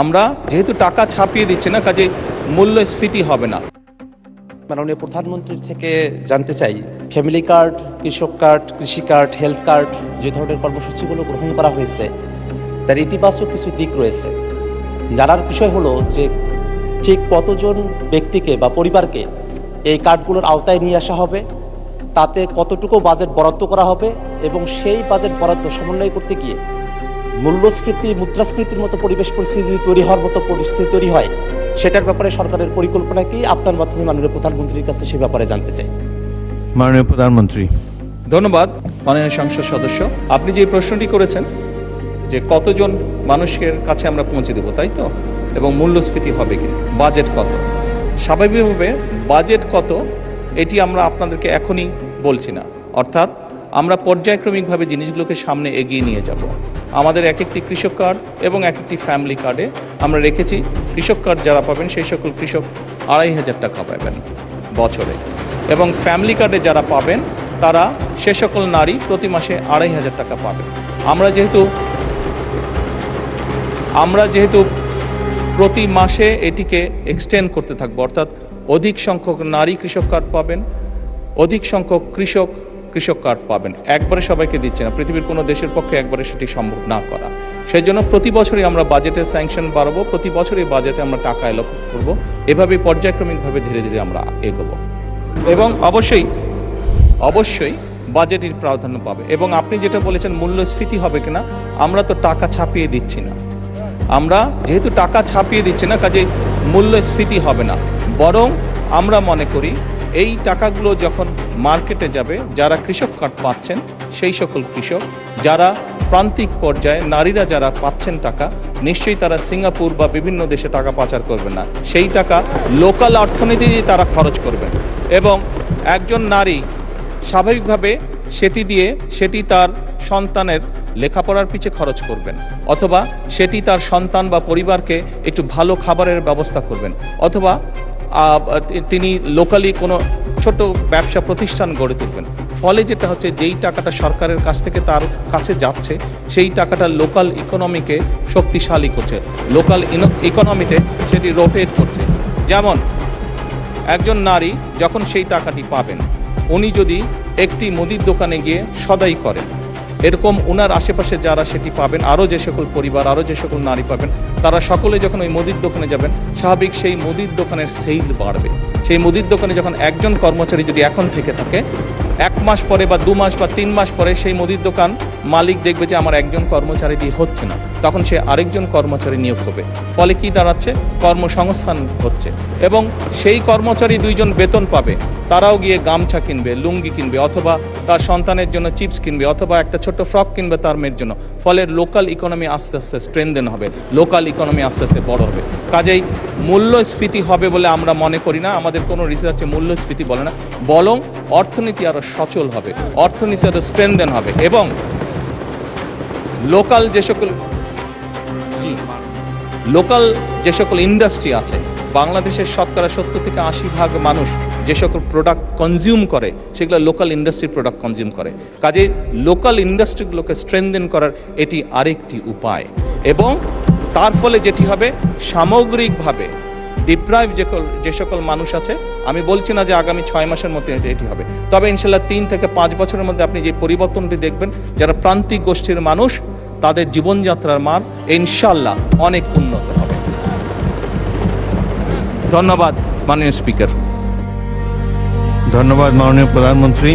আমরা যেহেতু টাকা ছাপিয়ে দিচ্ছি না, কাজে মূল্যস্ফীতি হবে না। মাননীয় প্রধানমন্ত্রীর থেকে জানতে চাই, ফ্যামিলি কার্ড, কৃষক কার্ড, কৃষি কার্ড, হেলথ কার্ড যে ধরনের কর্মসূচিগুলো গ্রহণ করা হয়েছে তার ইতিবাচক কিছু দিক রয়েছে। জানার বিষয় হলো যে ঠিক কতজন ব্যক্তিকে বা পরিবারকে এই কার্ডগুলোর আওতায় নিয়ে আসা হবে, তাতে কতটুকু বাজেট বরাদ্দ করা হবে এবং সেই বাজেট বরাদ্দ সমন্বয় করতে গিয়ে মূল্যস্ফীতি, মুদ্রাস্ফীতির মতো পরিবেশ পরিস্থিতি তৈরি হওয়ার মতো পরিস্থিতি তৈরি হয়, সেটার ব্যাপারে সরকারের পরিকল্পনা কি? আপনার মাধ্যমে মাননীয় প্রধানমন্ত্রীর কাছে সে ব্যাপারে জানতে চাই। মাননীয় প্রধানমন্ত্রী। ধন্যবাদ মাননীয় সংসদ সদস্য। আপনি যে প্রশ্নটি করেছেন যে কতজন মানুষের কাছে আমরা পৌঁছে দেবো, তাই তো, এবং মূল্যস্ফীতি হবে কি, বাজেট কত, স্বাভাবিকভাবে বাজেট কত এটি আমরা আপনাদেরকে এখনই বলছি না। অর্থাৎ আমরা পর্যায়ক্রমিকভাবে জিনিসগুলোকে সামনে এগিয়ে নিয়ে যাব। আমাদের এক একটি কৃষক কার্ড এবং এক একটি ফ্যামিলি কার্ডে আমরা রেখেছি, কৃষক কার্ড যারা পাবেন সেই সকল কৃষক 2,500 টাকা পাবেন বছরে, এবং ফ্যামিলি কার্ডে যারা পাবেন তারা সে সকল নারী প্রতি মাসে 2,500 টাকা পাবেন। আমরা যেহেতু প্রতি মাসে এটিকে এক্সটেন্ড করতে থাকবো, অর্থাৎ অধিক সংখ্যক নারী কৃষক কার্ড পাবেন, অধিক সংখ্যক কৃষক কার্ড পাবেন। একবারে সবাইকে দিচ্ছে না, পৃথিবীর কোনো দেশের পক্ষে একবারে সেটি সম্ভব না করা। সেই জন্য প্রতি বছরই আমরা বাজেটের স্যাংশন বাড়াবো, প্রতি বছরই বাজেটে আমরা টাকা অ্যালোকেট করবো, এভাবেই পর্যায়ক্রমিকভাবে ধীরে ধীরে আমরা এগোবো, এবং অবশ্যই বাজেটের প্রাধান্য পাবে। এবং আপনি যেটা বলেছেন মূল্যস্ফীতি হবে কিনা, আমরা তো টাকা ছাপিয়ে দিচ্ছি না। আমরা যেহেতু টাকা ছাপিয়ে দিচ্ছি না, কাজে মূল্যস্ফীতি হবে না, বরং আমরা মনে করি এই টাকাগুলো যখন মার্কেটে যাবে, যারা কৃষক কার্ড পাচ্ছেন সেই সকল কৃষক, যারা প্রান্তিক পর্যায়ে নারীরা যারা পাচ্ছেন টাকা, নিশ্চয়ই তারা সিঙ্গাপুর বা বিভিন্ন দেশে টাকা পাচার করবেন না, সেই টাকা লোকাল অর্থনীতিতে তারা খরচ করবেন। এবং একজন নারী স্বাভাবিকভাবে সেটি তার সন্তানের লেখাপড়ার পিছে খরচ করবেন, অথবা সেটি তার সন্তান বা পরিবারকে একটু ভালো খাবারের ব্যবস্থা করবেন, অথবা তিনি লোকালি কোনো ছোট ব্যবসা প্রতিষ্ঠান গড়ে তুলবেন। ফলে যেটা হচ্ছে, যেই টাকাটা সরকারের কাছ থেকে তার কাছে যাচ্ছে সেই টাকাটা লোকাল ইকোনমিকে শক্তিশালী করছে, লোকাল ইকোনমিতে সেটি রোটেট করছে। যেমন একজন নারী যখন সেই টাকাটি পাবেন, উনি যদি একটি মুদির দোকানে গিয়ে সদাই করেন, এরকম ওনার আশেপাশে যারা সেটি পাবেন, আরও যে সকল পরিবার, আরও যে সকল নারী পাবেন, তারা সকলে যখন ওই মুদির দোকানে যাবেন, স্বাভাবিক সেই মুদির দোকানের সেল বাড়বে। সেই মুদির দোকানে যখন একজন কর্মচারী যদি এখন থেকে থাকে, 1 মাস পরে বা 2 মাস বা 3 মাস পরে সেই মুদির দোকান মালিক দেখবে যে আমার একজন কর্মচারী দিয়ে হচ্ছে না, তখন সে আরেকজন কর্মচারী নিয়োগ করবে। ফলে কি দাঁড়াচ্ছে, কর্মসংস্থান হচ্ছে, এবং সেই কর্মচারী 2 জন বেতন পাবে, তারাও গিয়ে গামছা কিনবে, লুঙ্গি কিনবে, অথবা তার সন্তানের জন্য চিপস কিনবে, অথবা একটা ছোট্ট ফ্রক কিনবে তার মেয়ের জন্য। ফলে লোকাল ইকোনমি আস্তে আস্তে স্ট্রেনদেন হবে, লোকাল ইকোনমি আস্তে আস্তে বড় হবে। কাজেই মূল্যস্ফীতি হবে বলে আমরা মনে করি না, আমাদের কোনো রিসার্চে মূল্যস্ফীতি বলে না, বরং অর্থনীতি আরও সচল হবে, অর্থনীতি আরও স্ট্রেনদেন হবে। এবং লোকাল যে সকল ইন্ডাস্ট্রি আছে, বাংলাদেশের শতকরা 70 থেকে 80% মানুষ যে সকল প্রোডাক্ট কনজিউম করে, সেগুলো লোকাল ইন্ডাস্ট্রি প্রোডাক্ট কনজিউম করে। কাজে লোকাল ইন্ডাস্ট্রিগুলোকে স্ট্রেনদেন করার এটি আরেকটি উপায়। এবং তার ফলে যেটি হবে, সামগ্রিকভাবে ডিপ্রাইভ যে সকল মানুষ আছে, আমি বলছি না যে আগামী 6 মাসের মধ্যে এটি হবে, তবে ইনশাল্লাহ 3 থেকে 5 বছরের মধ্যে আপনি যে পরিবর্তনটি দেখবেন, যারা প্রান্তিক গোষ্ঠীর মানুষ, তাদের জীবনযাত্রার মান ইনশাল্লাহ অনেক উন্নত হবে। ধন্যবাদ মাননীয় স্পিকার। ধন্যবাদ মাননীয় প্রধানমন্ত্রী।